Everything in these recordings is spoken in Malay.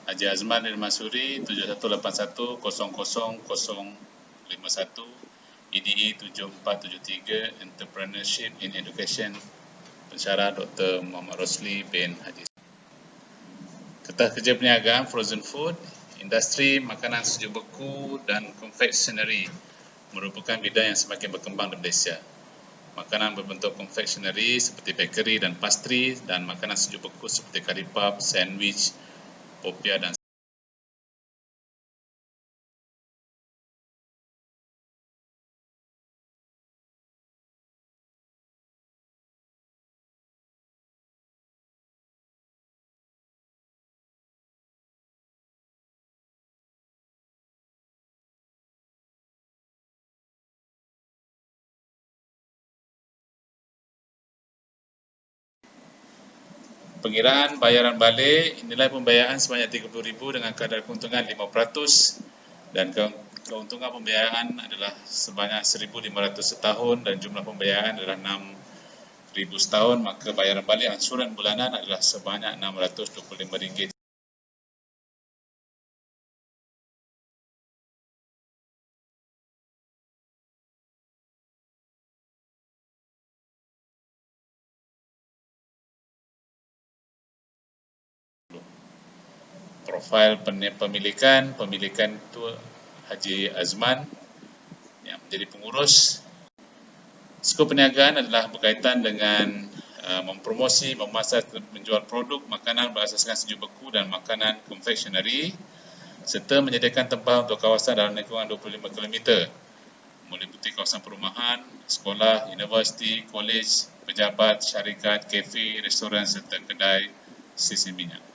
Haji Azman bin Masuri 7181000051, EDE 7473 Entrepreneurship in Education, pensyarah Dr. Muhammad Rosli bin Haji. Kertas kerja perniagaan frozen food, industri makanan sejuk beku dan confectionery merupakan bidang yang semakin berkembang di Malaysia. Makanan berbentuk confectionery seperti bakery dan pastry dan makanan sejuk beku seperti curry puff, sandwich, popia dan pengiraan bayaran balik, nilai pembayaran sebanyak RM30,000 dengan kadar keuntungan 5% dan keuntungan pembayaran adalah sebanyak RM1,500 setahun dan jumlah pembayaran adalah RM6,000 setahun, maka bayaran balik ansuran bulanan adalah sebanyak RM625. Profil pemilikan itu Haji Azman yang menjadi pengurus. Skop perniagaan adalah berkaitan dengan mempromosi, memasak, menjual produk makanan berasaskan sejuk beku dan makanan confectionery serta menyediakan tempat untuk kawasan dalam lingkungan 25 km meliputi kawasan perumahan, sekolah, universiti, kolej, pejabat, syarikat, kafe, restoran serta kedai sisi minyak.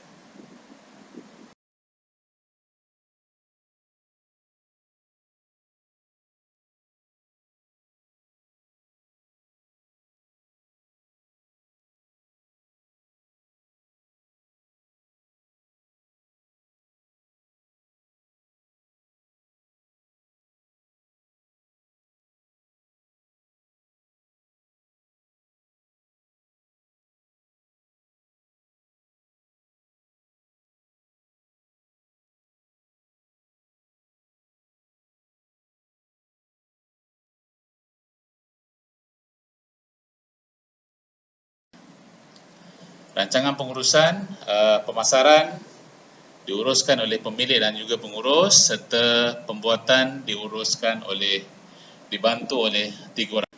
Rancangan pengurusan, pemasaran diuruskan oleh pemilik dan juga pengurus serta pembuatan dibantu oleh 3 orang.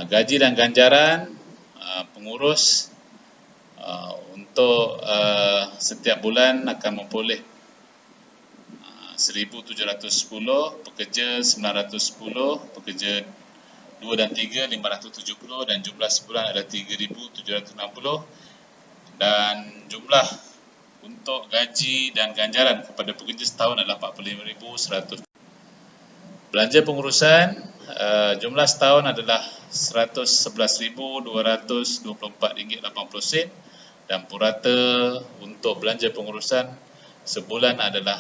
Gaji dan ganjaran pengurus untuk setiap bulan akan memperoleh RM1,710, pekerja RM910, pekerja 2 dan 3 RM570 dan jumlah sebulan adalah RM3,760 dan jumlah untuk gaji dan ganjaran kepada pekerja setahun adalah RM45,100. Belanja pengurusan jumlah setahun adalah RM111,224.80 dan purata untuk belanja pengurusan sebulan adalah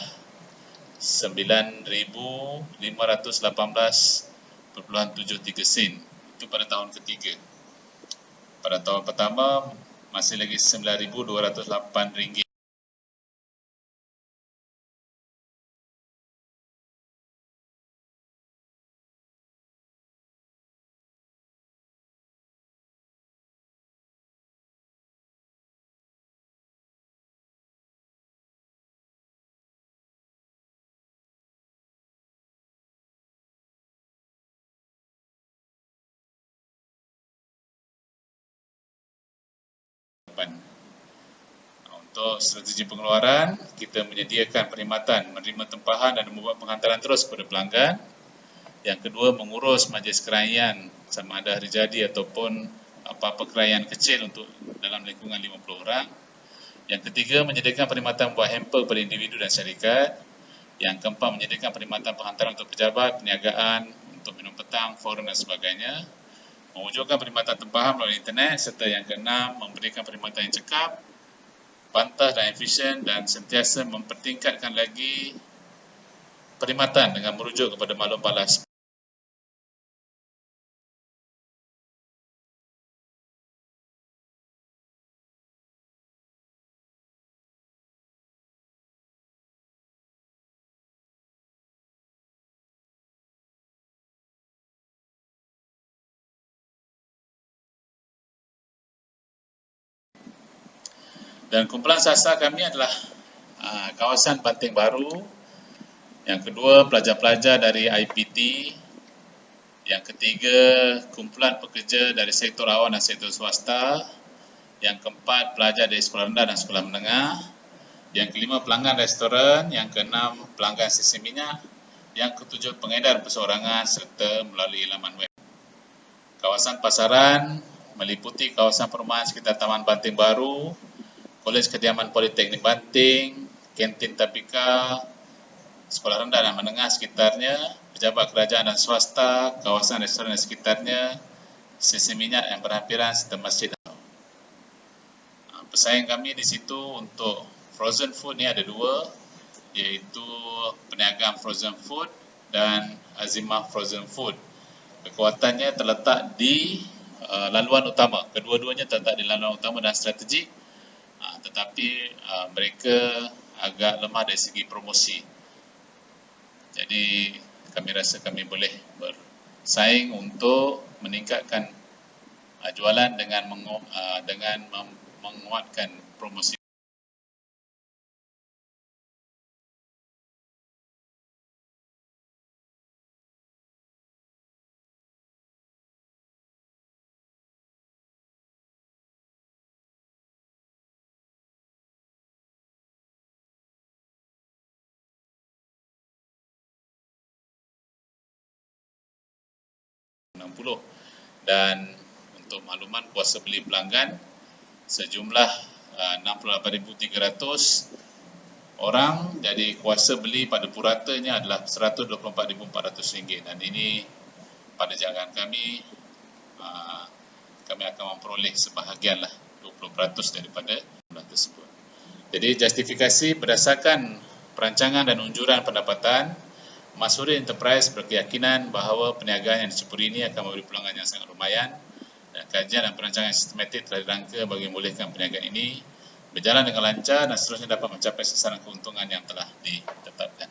RM9,518.73. Itu pada tahun ketiga. Pada tahun pertama masih lagi RM9,208. Untuk strategi pengeluaran, kita menyediakan perkhidmatan menerima tempahan dan membuat penghantaran terus kepada pelanggan. Yang kedua, mengurus majlis kerajaan sama ada hari jadi ataupun apa-apa kerajaan kecil untuk dalam lingkungan 50 orang. Yang ketiga, menyediakan perkhidmatan buat hamper kepada individu dan syarikat. Yang keempat, menyediakan perkhidmatan penghantaran untuk pejabat, perniagaan, untuk minum petang, forum dan sebagainya. Mewujudkan perkhidmatan tempahan melalui internet serta yang keenam, memberikan perkhidmatan yang cekap, pantas dan efisien dan sentiasa mempertingkatkan lagi perkhidmatan dengan merujuk kepada maklum balas Dan kumpulan sasar kami adalah kawasan Banting Baru. Yang kedua, pelajar-pelajar dari IPT. Yang ketiga, kumpulan pekerja dari sektor awam dan sektor swasta. Yang keempat, pelajar dari sekolah rendah dan sekolah menengah. Yang kelima, pelanggan restoran. Yang keenam, pelanggan sistem minyak. Yang ketujuh, pengedar perseorangan serta melalui laman web. Kawasan pasaran meliputi kawasan perumahan sekitar Taman Banting Baru, Kolej Kediaman Politeknik Banting, kantin Tapika, sekolah rendah dan menengah sekitarnya, pejabat kerajaan dan swasta, kawasan restoran dan sekitarnya, sistem minyak yang berhampiran serta masjid. Pesaing kami di situ untuk frozen food ni ada dua, iaitu Perniagaan Frozen Food dan Azimah Frozen Food. Kekuatannya terletak di laluan utama. Kedua-duanya terletak di laluan utama dan strategik, tetapi mereka agak lemah dari segi promosi. Jadi kami rasa kami boleh bersaing untuk meningkatkan jualan dengan menguatkan promosi. Dan untuk makluman, kuasa beli pelanggan sejumlah 68,300 orang, jadi kuasa beli pada puratanya adalah RM124,400, dan ini pada jangkaan kami akan memperoleh sebahagianlah 20% daripada jumlah tersebut. Jadi justifikasi berdasarkan perancangan dan unjuran pendapatan, Masuri Enterprise berkeyakinan bahawa perniagaan yang diceburi ini akan memberi pelanggan yang sangat lumayan, dan kajian dan perancangan sistematik telah dirangka bagi membolehkan perniagaan ini berjalan dengan lancar dan seterusnya dapat mencapai sasaran keuntungan yang telah ditetapkan.